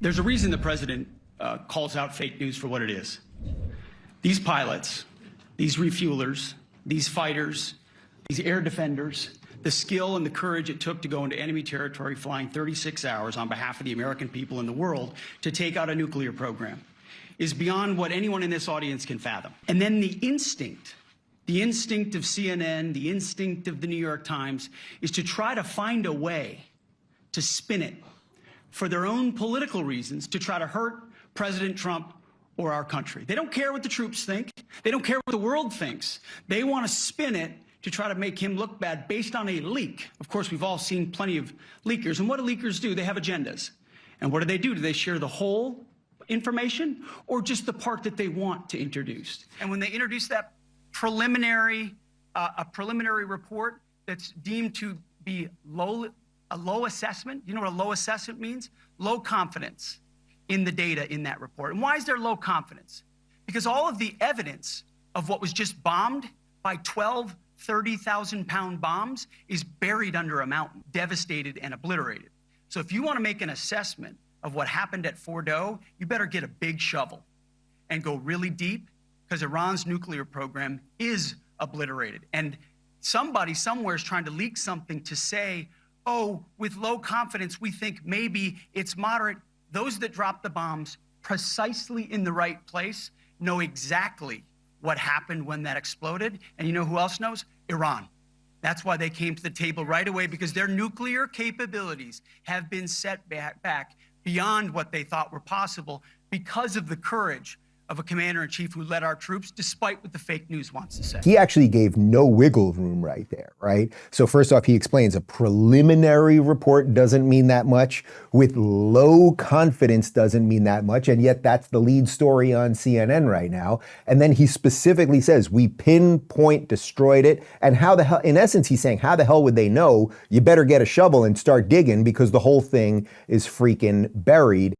There's a reason the president calls out fake news for what it is. These pilots, these refuelers, these fighters, these air defenders, the skill and the courage it took to go into enemy territory flying 36 hours on behalf of the American people and the world to take out a nuclear program is beyond what anyone in this audience can fathom. And then the instinct of CNN, the instinct of the New York Times, is to try to find a way to spin it for their own political reasons, to try to hurt President Trump or our country. They don't care what the troops think. They don't care what the world thinks. They want to spin it to try to make him look bad based on a leak. Of course, we've all seen plenty of leakers. And what do leakers do? They have agendas. And what do? Do they share the whole information or just the part that they want to introduce? And when they introduce that preliminary report that's deemed to be a low assessment, you know what a low assessment means? Low confidence in the data in that report. And why is there low confidence? Because all of the evidence of what was just bombed by 12 30,000-pound bombs is buried under a mountain, devastated and obliterated. So if you want to make an assessment of what happened at Fordo, you better get a big shovel and go really deep, because Iran's nuclear program is obliterated. And somebody somewhere is trying to leak something to say, oh, with low confidence, we think maybe it's moderate. Those that dropped the bombs precisely in the right place know exactly what happened when that exploded. And you know who else knows? Iran. That's why they came to the table right away, because their nuclear capabilities have been set back beyond what they thought were possible because of the courage of a commander-in-chief who led our troops, despite what the fake news wants to say. He actually gave no wiggle room right there, right? So first off, he explains a preliminary report doesn't mean that much. With low confidence doesn't mean that much. And yet that's the lead story on CNN right now. And then he specifically says, we pinpoint destroyed it. And how the hell, in essence, he's saying, how the hell would they know? You better get a shovel and start digging, because the whole thing is freaking buried.